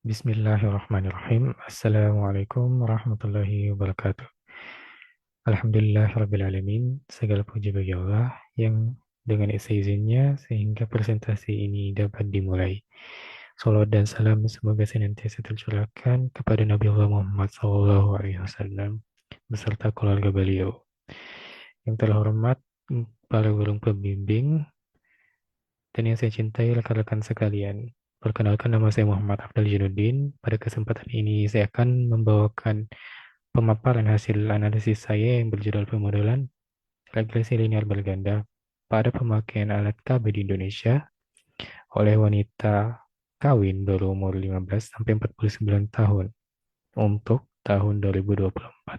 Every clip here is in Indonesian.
Bismillahirrahmanirrahim. Assalamualaikum warahmatullahi wabarakatuh. Alhamdulillahirrabbilalamin. Segala puji bagi Allah yang dengan izinnya sehingga presentasi ini dapat dimulai. Salawat dan salam semoga senantiasa tercurahkan kepada Nabi Allah Muhammad SAW beserta keluarga beliau. Yang terhormat para guru pembimbing dan yang saya cintai rekan-rekan sekalian. Perkenalkan, nama saya Muhammad Afdal Junuddin. Pada kesempatan ini saya akan membawakan pemaparan hasil analisis saya yang berjudul pemodelan regresi linear berganda pada pemakaian alat KB di Indonesia oleh wanita kawin berumur 15 sampai 49 tahun untuk tahun 2024.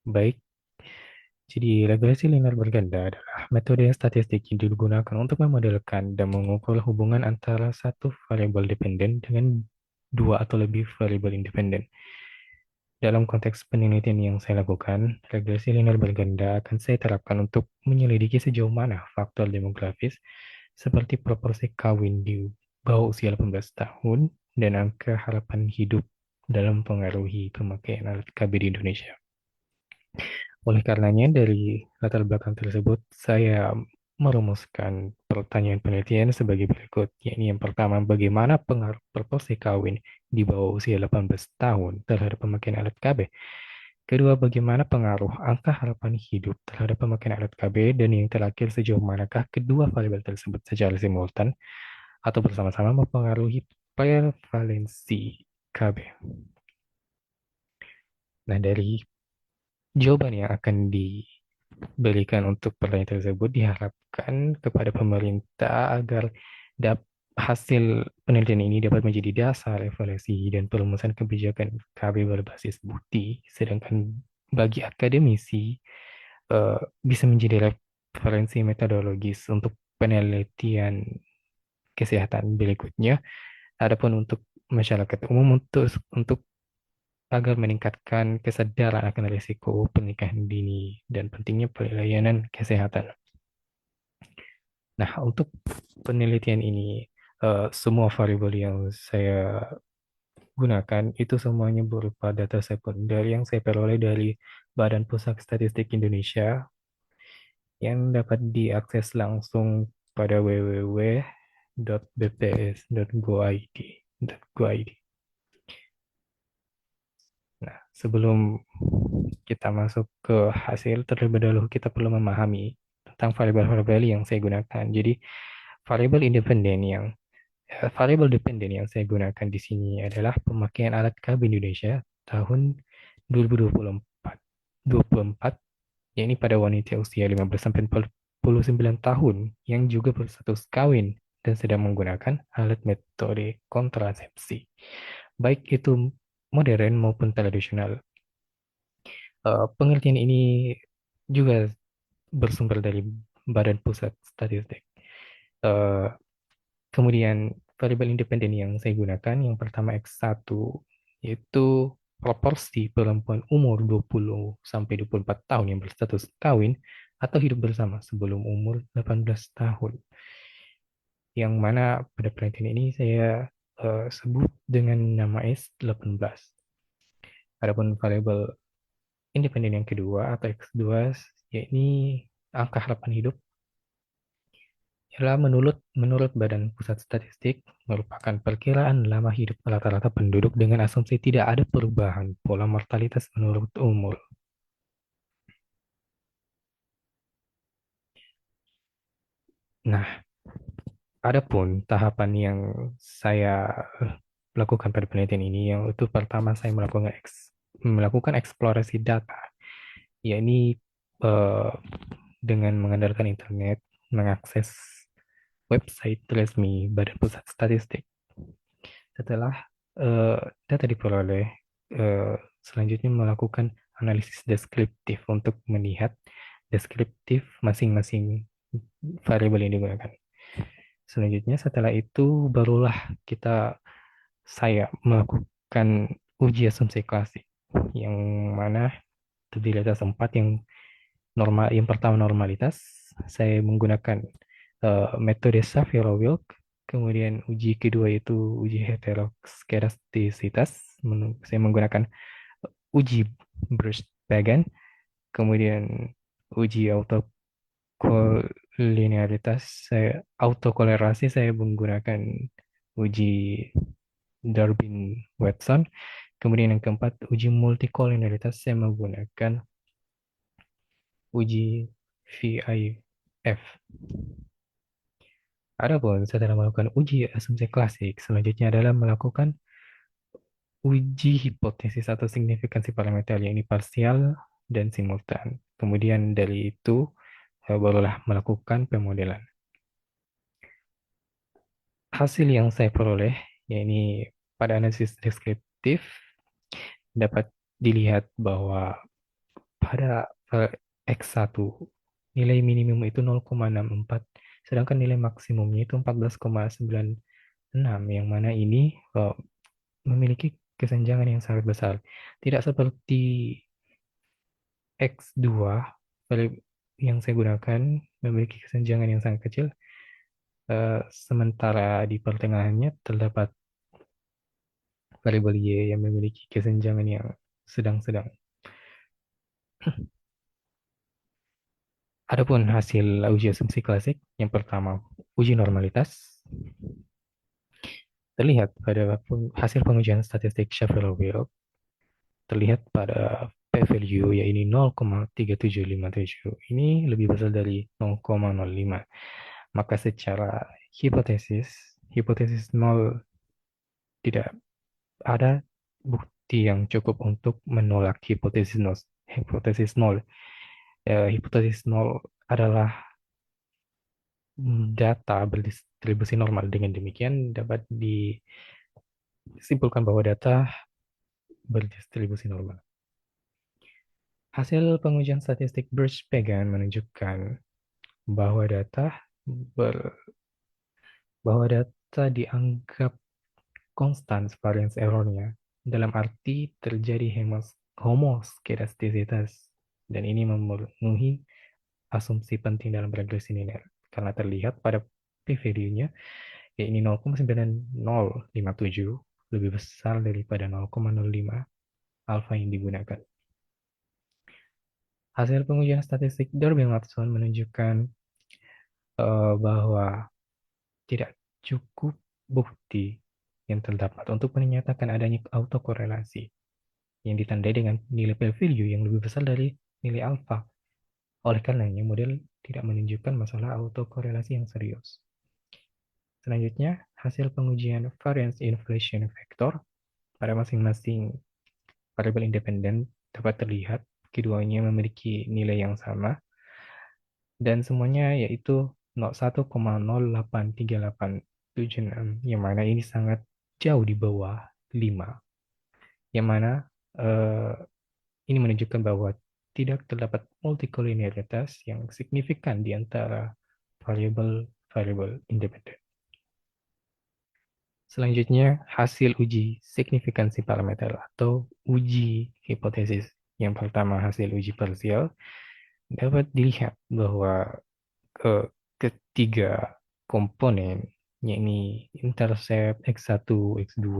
Baik, jadi regresi linear berganda adalah metode statistik yang digunakan untuk memodelkan dan mengukur hubungan antara satu variabel dependen dengan dua atau lebih variabel independen. Dalam konteks penelitian yang saya lakukan, regresi linear berganda akan saya terapkan untuk menyelidiki sejauh mana faktor demografis seperti proporsi kawin di bawah usia 18 tahun dan angka harapan hidup dalam pengaruhi pemakaian alat KB di Indonesia. Oleh karenanya, dari latar belakang tersebut, saya merumuskan pertanyaan penelitian sebagai berikut, yakni yang pertama, bagaimana pengaruh proporsi kawin di bawah usia 18 tahun terhadap pemakaian alat KB? Kedua, bagaimana pengaruh angka harapan hidup terhadap pemakaian alat KB? Dan yang terakhir, sejauh manakah kedua variabel tersebut secara simultan atau bersama-sama mempengaruhi prevalensi KB? Nah, dari jawaban yang akan diberikan untuk pertanyaan tersebut diharapkan kepada pemerintah agar hasil penelitian ini dapat menjadi dasar evaluasi dan perumusan kebijakan KB berbasis bukti, sedangkan bagi akademisi bisa menjadi referensi metodologis untuk penelitian kesehatan berikutnya. Adapun untuk masyarakat umum untuk agar meningkatkan kesadaran akan risiko pernikahan dini dan pentingnya pelayanan kesehatan. Nah, untuk penelitian ini, semua variabel yang saya gunakan itu semuanya berupa data sekunder yang saya peroleh dari Badan Pusat Statistik Indonesia yang dapat diakses langsung pada www.bps.go.id. Nah, sebelum kita masuk ke hasil, terlebih dahulu kita perlu memahami tentang variabel-variabel yang saya gunakan. Jadi, variabel independen yang variabel dependen yang saya gunakan di sini adalah pemakaian alat KB Indonesia tahun 2024. 24, yakni pada wanita usia 15 sampai 49 tahun yang juga berstatus kawin dan sedang menggunakan alat metode kontrasepsi, baik itu modern maupun tradisional. Pengertian ini juga bersumber dari Badan Pusat Statistik. Eh, Kemudian variabel independen yang saya gunakan, yang pertama X1, yaitu proporsi perempuan umur 20 sampai 24 tahun yang berstatus kawin atau hidup bersama sebelum umur 18 tahun. Yang mana pada penelitian ini saya sebut dengan nama S18. Adapun variabel independen yang kedua atau X2, yakni angka harapan hidup, ialah menurut Badan Pusat Statistik merupakan perkiraan lama hidup rata-rata penduduk dengan asumsi tidak ada perubahan pola mortalitas menurut umur. Nah, adapun tahapan yang saya lakukan pada penelitian ini, yang itu pertama saya melakukan eksplorasi data, yakni eh, dengan mengandalkan internet, mengakses website resmi Badan Pusat Statistik. Setelah eh, data diperoleh, selanjutnya melakukan analisis deskriptif untuk melihat deskriptif masing-masing variabel yang digunakan. Selanjutnya setelah itu barulah saya melakukan uji asumsi klasik yang mana terdiri atas 4, yang pertama normalitas, saya menggunakan metode Shapiro-Wilk. Kemudian uji kedua itu uji heteroskedastisitas. Saya menggunakan uji Birch-Pagan. Kemudian uji autokolinearitas, autokolerasi saya menggunakan uji Durbin-Watson. Kemudian yang keempat, uji multikolinearitas saya menggunakan uji VIF. Adapun setelah melakukan uji asumsi klasik, selanjutnya adalah melakukan uji hipotesis atau signifikansi parameter, yang ini parsial dan simultan. Kemudian dari itu, barulah melakukan pemodelan. Hasil yang saya peroleh, yakni pada analisis deskriptif, dapat dilihat bahwa pada X1 nilai minimum itu 0,64, sedangkan nilai maksimumnya itu 14,96, yang mana ini memiliki kesenjangan yang sangat besar. Tidak seperti X2 yang saya gunakan memiliki kesenjangan yang sangat kecil, sementara di pertengahannya terdapat variabel Y yang memiliki kesenjangan yang sedang-sedang. Adapun hasil uji asumsi klasik, yang pertama, uji normalitas, terlihat pada hasil pengujian statistik Shapiro-Wilk, terlihat pada p-value yaitu 0,3757. Ini lebih besar dari 0,05. Maka secara hipotesis 0, tidak ada bukti yang cukup untuk menolak hipotesis 0. Hipotesis 0 adalah data berdistribusi normal. Dengan demikian dapat disimpulkan bahwa data berdistribusi normal. Hasil pengujian statistik Birch-Pagan menunjukkan bahwa bahwa data dianggap konstan variance errornya, dalam arti terjadi homoskedastisitas, dan ini memenuhi asumsi penting dalam regresi linear karena terlihat pada p-value-nya yaitu 0,9057 lebih besar daripada 0,05 alfa yang digunakan. Hasil pengujian statistik Durbin-Watson menunjukkan bahwa tidak cukup bukti yang terdapat untuk menyatakan adanya autokorelasi yang ditandai dengan nilai p-value yang lebih besar dari nilai alfa. Oleh karenanya, model tidak menunjukkan masalah autokorelasi yang serius. Selanjutnya, hasil pengujian variance inflation factor pada masing-masing variabel independen dapat terlihat keduanya memiliki nilai yang sama dan semuanya yaitu 1,083876, yang mana ini sangat jauh di bawah 5, yang mana ini menunjukkan bahwa tidak terdapat multikolinearitas yang signifikan di antara variabel independen. Selanjutnya, hasil uji signifikansi parameter atau uji hipotesis. Yang pertama, hasil uji parsial dapat dilihat bahwa ketiga komponen, yakni intercept X1, X2,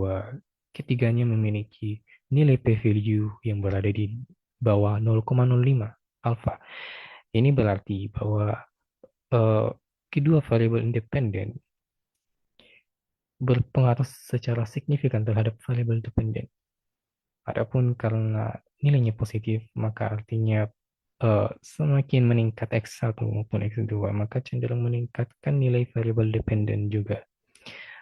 ketiganya memiliki nilai p-value yang berada di bawah 0,05 alfa. Ini berarti bahwa kedua variabel independen berpengaruh secara signifikan terhadap variabel dependen. Adapun karena nilainya positif, maka artinya semakin meningkat X1 maupun X2, maka cenderung meningkatkan nilai variabel dependen juga.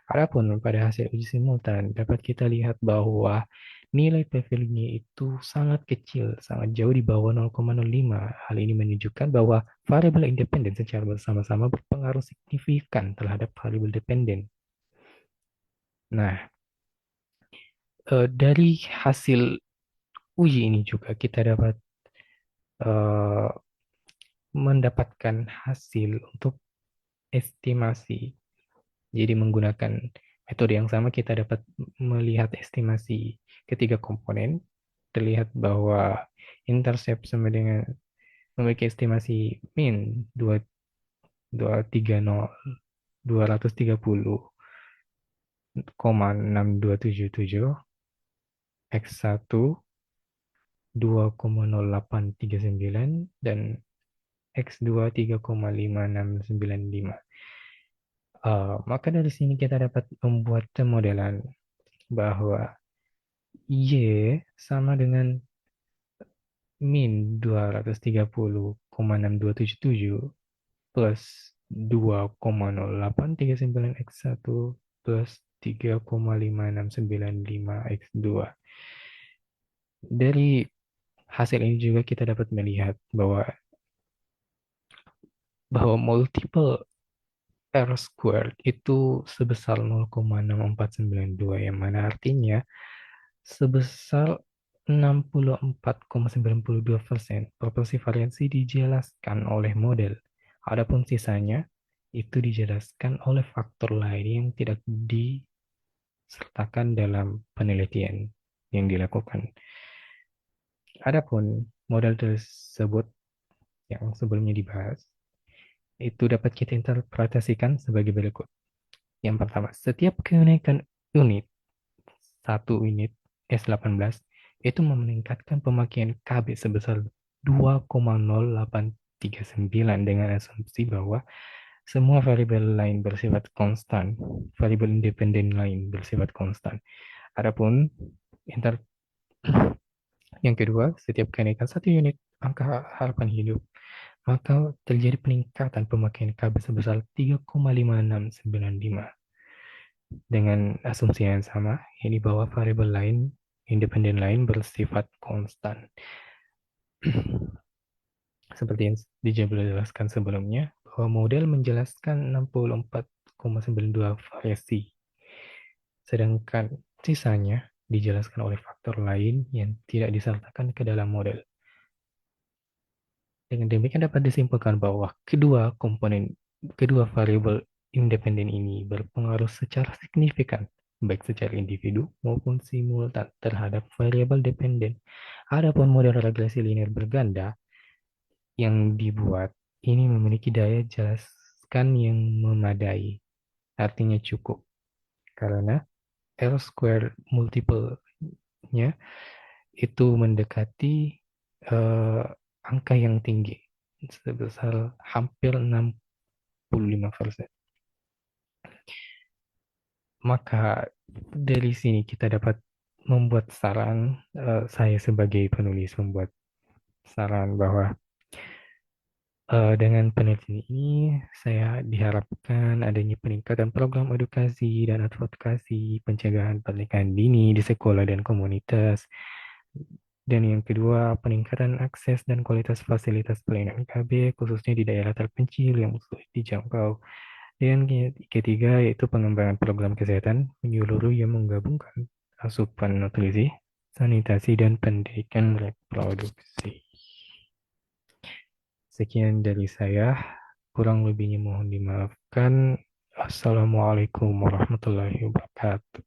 Adapun pada hasil uji simultan, dapat kita lihat bahwa nilai p-value-nya itu sangat kecil, sangat jauh di bawah 0,05. Hal ini menunjukkan bahwa variabel independen secara bersama-sama berpengaruh signifikan terhadap variabel dependen. Nah, dari hasil uji ini juga kita dapat mendapatkan hasil untuk estimasi. Jadi menggunakan metode yang sama kita dapat melihat estimasi ketiga komponen. Terlihat bahwa intercept sama dengan memiliki estimasi min 230 230,6277 X1 2,0839 dan X2 3,5695. Maka dari sini kita dapat membuat pemodelan bahwa Y sama dengan min 230,6277 plus 2,0839 X1 plus 3,5695 X2. Dari hasil ini juga kita dapat melihat bahwa multiple R squared itu sebesar 0,6492 yang mana artinya sebesar 64,92% proporsi variansi dijelaskan oleh model. Adapun sisanya itu dijelaskan oleh faktor lain yang tidak disertakan dalam penelitian yang dilakukan. Adapun model tersebut yang sebelumnya dibahas itu dapat kita interpretasikan sebagai berikut. Yang pertama, setiap kenaikan unit satu unit S18 itu meningkatkan pemakaian KB sebesar 2,0839 dengan asumsi bahwa semua variabel lain bersifat konstan, variabel independen lain bersifat konstan. Adapun yang kedua, setiap kenaikan satu unit angka harapan hidup, maka terjadi peningkatan pemakaian KB sebesar 3,5695 dengan asumsi yang sama, ini bahwa variabel lain, independen lain bersifat konstan. Seperti yang dijelaskan sebelumnya, bahwa model menjelaskan 64,92 variasi, sedangkan sisanya dijelaskan oleh faktor lain yang tidak disertakan ke dalam model. Dengan demikian dapat disimpulkan bahwa kedua variabel independen ini berpengaruh secara signifikan baik secara individu maupun simultan terhadap variabel dependen. Adapun model regresi linear berganda yang dibuat ini memiliki daya jelaskan yang memadai, artinya cukup, karena R square multiple-nya itu mendekati angka yang tinggi sebesar hampir 65%. Maka dari sini kita dapat membuat saran, saya sebagai penulis membuat saran bahwa dengan penelitian ini saya diharapkan adanya peningkatan program edukasi dan advokasi pencegahan pernikahan dini di sekolah dan komunitas. Dan yang kedua, peningkatan akses dan kualitas fasilitas pelayanan KB khususnya di daerah terpencil yang sulit dijangkau. Dan ketiga yaitu pengembangan program kesehatan menyeluruh yang menggabungkan asupan nutrisi, sanitasi, dan pendidikan reproduksi. Sekian dari saya, kurang lebihnya mohon dimaafkan. Assalamualaikum warahmatullahi wabarakatuh.